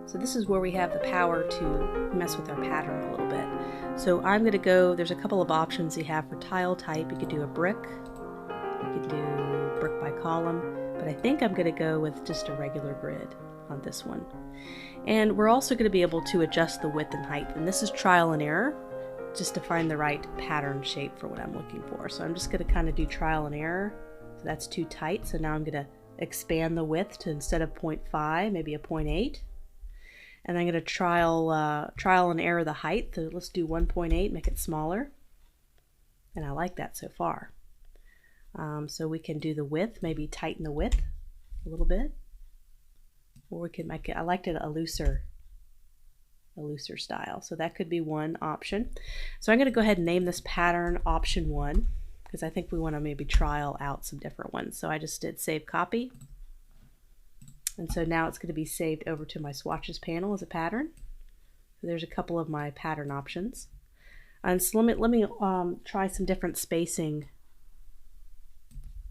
So this is where we have the power to mess with our pattern a little bit. So I'm going to go, there's a couple of options you have for tile type. You could do a brick, you could do brick by column, but I think I'm going to go with just a regular grid on this one. And we're also going to be able to adjust the width and height, and this is trial and error just to find the right pattern shape for what I'm looking for. So I'm just going to kind of do trial and error. So that's too tight, so now I'm going to expand the width to, instead of 0.5, maybe a 0.8. And I'm going to trial and error the height. So let's do 1.8, make it smaller. And I like that so far. So we can do the width, maybe tighten the width a little bit. Or we can make it, I liked it a looser style. So that could be one option. So I'm going to go ahead and name this pattern option 1, because I think we want to maybe trial out some different ones. So I just did save copy. And so now it's going to be saved over to my swatches panel as a pattern. So there's a couple of my pattern options. And so let me try some different spacing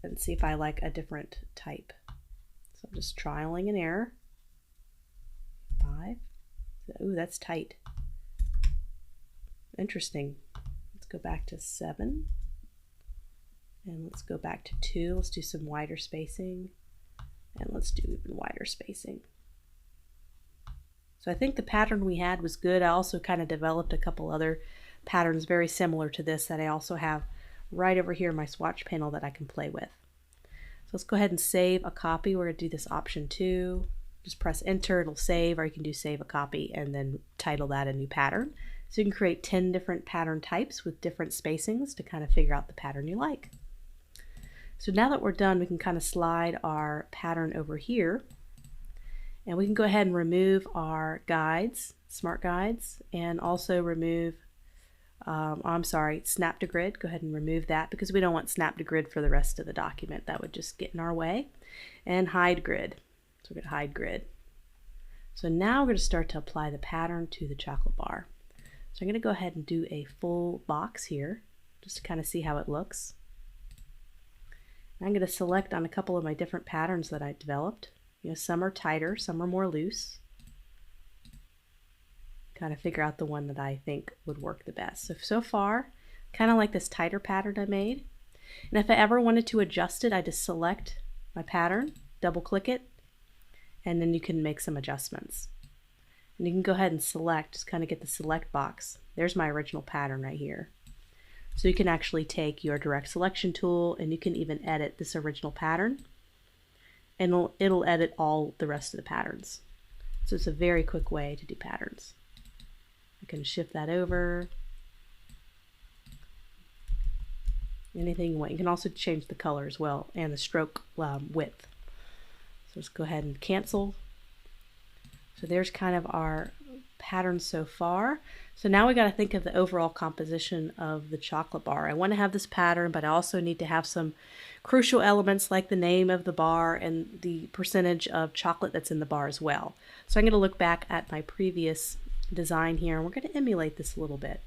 and see if I like a different type. So I'm just trialing and error. 5. Ooh, that's tight. Interesting. Let's go back to 7. And let's go back to 2. Let's do some wider spacing. And let's do even wider spacing. So I think the pattern we had was good. I also kind of developed a couple other patterns very similar to this that I also have right over here in my swatch panel that I can play with. So let's go ahead and save a copy. We're going to do this option 2. Just press enter, it'll save, or you can do save a copy and then title that a new pattern. So you can create 10 different pattern types with different spacings to kind of figure out the pattern you like. So now that we're done, we can kind of slide our pattern over here, and we can go ahead and remove our guides, smart guides, and also remove, snap to grid. Go ahead and remove that because we don't want snap to grid for the rest of the document. That would just get in our way. And hide grid. So we're going to hide grid. So now we're going to start to apply the pattern to the chocolate bar. So I'm going to go ahead and do a full box here just to kind of see how it looks. And I'm going to select on a couple of my different patterns that I developed. You know, some are tighter, some are more loose. Kind of figure out the one that I think would work the best. So far, kind of like this tighter pattern I made. And if I ever wanted to adjust it, I just select my pattern, double click it, and then you can make some adjustments. And you can go ahead and select, just kind of get the select box. There's my original pattern right here. So you can actually take your direct selection tool and you can even edit this original pattern, and it'll edit all the rest of the patterns. So it's a very quick way to do patterns. I can shift that over. Anything you want. You can also change the color as well and the stroke width. So let's go ahead and cancel. So there's kind of our pattern so far. So now we got to think of the overall composition of the chocolate bar. I want to have this pattern, but I also need to have some crucial elements like the name of the bar and the percentage of chocolate that's in the bar as well. So I'm going to look back at my previous design here, and we're going to emulate this a little bit.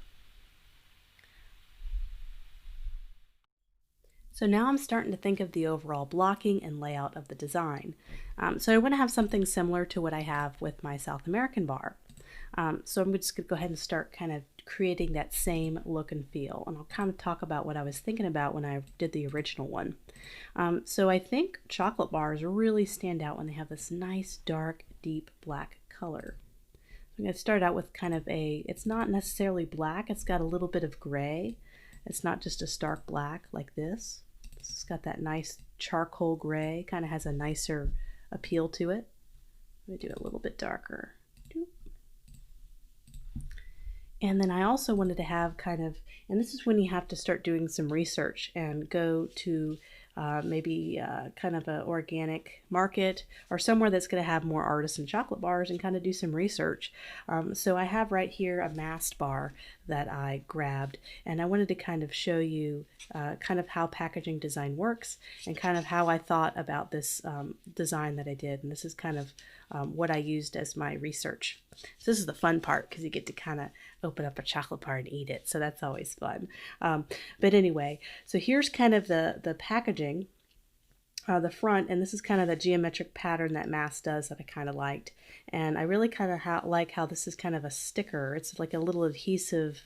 So now I'm starting to think of the overall blocking and layout of the design. So I want to have something similar to what I have with my South American bar. So I'm just going to go ahead and start kind of creating that same look and feel. And I'll kind of talk about what I was thinking about when I did the original one. So I think chocolate bars really stand out when they have this nice, dark, deep black color. I'm going to start out with kind of it's not necessarily black, it's got a little bit of gray. It's not just a stark black like this. It's got that nice charcoal gray, kind of has a nicer appeal to it. Let me do it a little bit darker. And then I also wanted to have kind of, and this is when you have to start doing some research and go to maybe kind of an organic market or somewhere that's going to have more artisan chocolate bars and kind of do some research. So I have right here a masked bar that I grabbed, and I wanted to kind of show you kind of how packaging design works and kind of how I thought about this design that I did. And this is kind of what I used as my research. So this is the fun part because you get to kind of open up a chocolate bar and eat it. So that's always fun. But anyway, so here's kind of the packaging. the front, and this is kind of the geometric pattern that Mass does that I kind of liked. And I really kind of like how this is kind of a sticker. It's like a little adhesive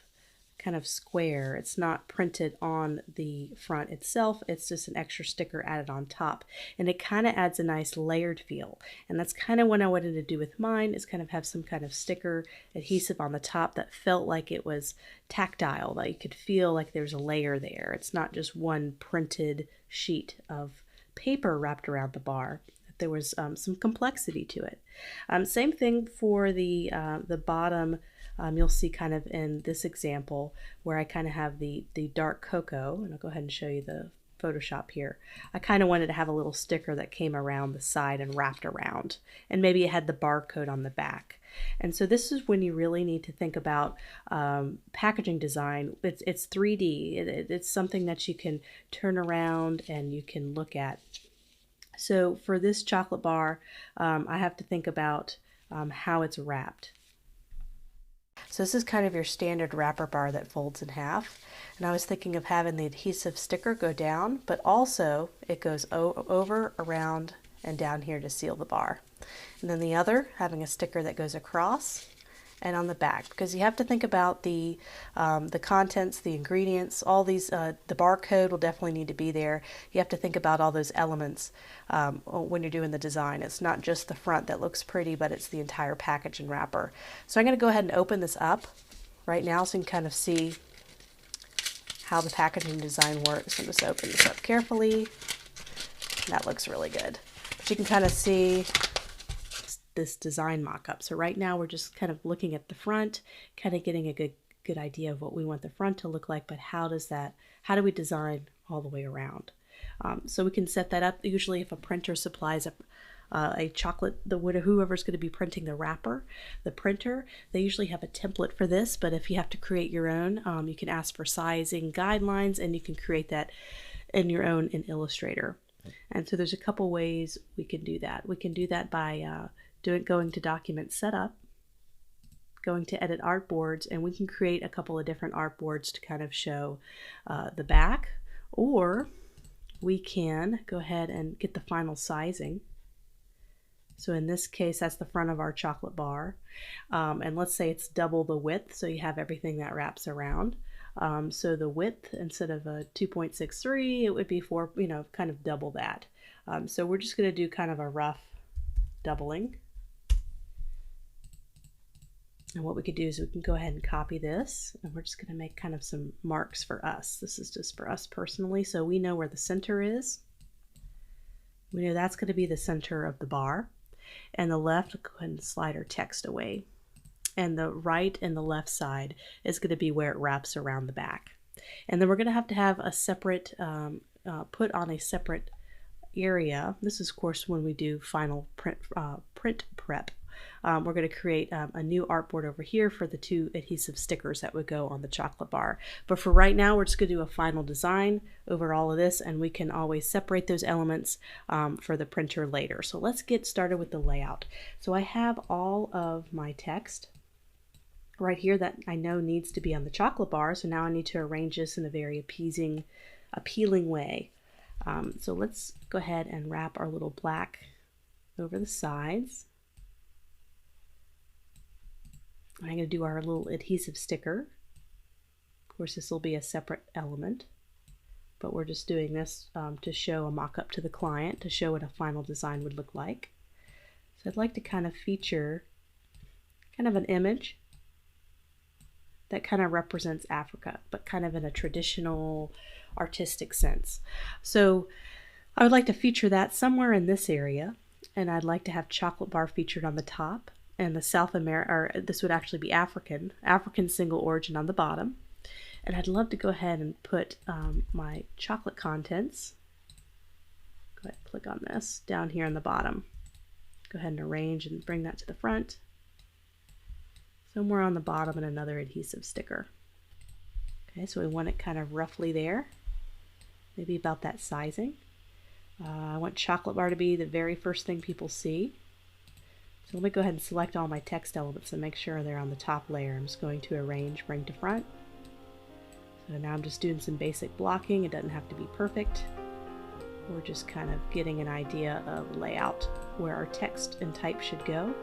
kind of square. It's not printed on the front itself, it's just an extra sticker added on top, and it kind of adds a nice layered feel. And that's kind of what I wanted to do with mine, is kind of have some kind of sticker adhesive on the top that felt like it was tactile, that you could feel like there's a layer there. It's not just one printed sheet of paper wrapped around the bar. There was some complexity to it. Same thing for the bottom. You'll see kind of in this example where I kind of have the dark cocoa, and I'll go ahead and show you the Photoshop here. I kind of wanted to have a little sticker that came around the side and wrapped around, and maybe it had the barcode on the back. And so this is when you really need to think about packaging design. It's 3D. It's something that you can turn around and you can look at. So for this chocolate bar, I have to think about how it's wrapped. So this is kind of your standard wrapper bar that folds in half. And I was thinking of having the adhesive sticker go down, but also it goes over, around, and down here to seal the bar. And then the other, having a sticker that goes across and on the back, because you have to think about the contents, the ingredients, all these, the barcode will definitely need to be there. You have to think about all those elements when you're doing the design. It's not just the front that looks pretty, but it's the entire package and wrapper. So I'm going to go ahead and open this up right now so you can kind of see how the packaging design works. I'm just open this up carefully. That looks really good. But you can kind of see this design mock-up. So right now we're just kind of looking at the front, kind of getting a good idea of what we want the front to look like, but how do we design all the way around? So we can set that up. Usually if a printer supplies a chocolate, whoever's going to be printing the wrapper, the printer, they usually have a template for this, but if you have to create your own, you can ask for sizing guidelines and you can create that in your own in Illustrator. And so there's a couple ways we can do that. We can do that by going to Document Setup, going to Edit Artboards, and we can create a couple of different artboards to kind of show the back, or we can go ahead and get the final sizing. So in this case, that's the front of our chocolate bar, and let's say it's double the width, so you have everything that wraps around. So the width, instead of a 2.63, it would be kind of double that. So we're just going to do kind of a rough doubling. And what we could do is we can go ahead and copy this, and we're just going to make kind of some marks for us. This is just for us personally, so we know where the center is. We know that's going to be the center of the bar. And the left, go ahead and slide our text away. And the right and the left side is going to be where it wraps around the back. And then we're going to have a separate, put on a separate area. This is, of course, when we do final print prep. We're going to create a new artboard over here for the two adhesive stickers that would go on the chocolate bar. But for right now, we're just going to do a final design over all of this, and we can always separate those elements for the printer later. So let's get started with the layout. So I have all of my text right here that I know needs to be on the chocolate bar. So now I need to arrange this in a very appealing way. So let's go ahead and wrap our little black over the sides. I'm going to do our little adhesive sticker. Of course, this will be a separate element, but we're just doing this to show a mock-up to the client, to show what a final design would look like. So I'd like to kind of feature kind of an image that kind of represents Africa, but kind of in a traditional artistic sense. So I would like to feature that somewhere in this area, and I'd like to have chocolate bar featured on the top, and the South America, or this would actually be African single origin on the bottom. And I'd love to go ahead and put my chocolate contents, go ahead and click on this, down here on the bottom. Go ahead and arrange and bring that to the front. Somewhere on the bottom and another adhesive sticker. Okay, so we want it kind of roughly there, maybe about that sizing. I want chocolate bar to be the very first thing people see. So let me go ahead and select all my text elements and make sure they're on the top layer. I'm just going to arrange, bring to front. So now I'm just doing some basic blocking. It doesn't have to be perfect. We're just kind of getting an idea of layout, where our text and type should go.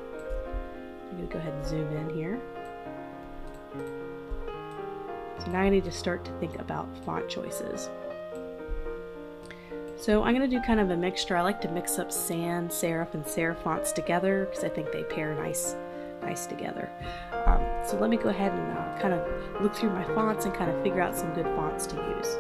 I'm going to go ahead and zoom in here. So now I need to start to think about font choices. So I'm going to do kind of a mixture. I like to mix up sans serif and serif fonts together because I think they pair nice together. So let me go ahead and kind of look through my fonts and kind of figure out some good fonts to use.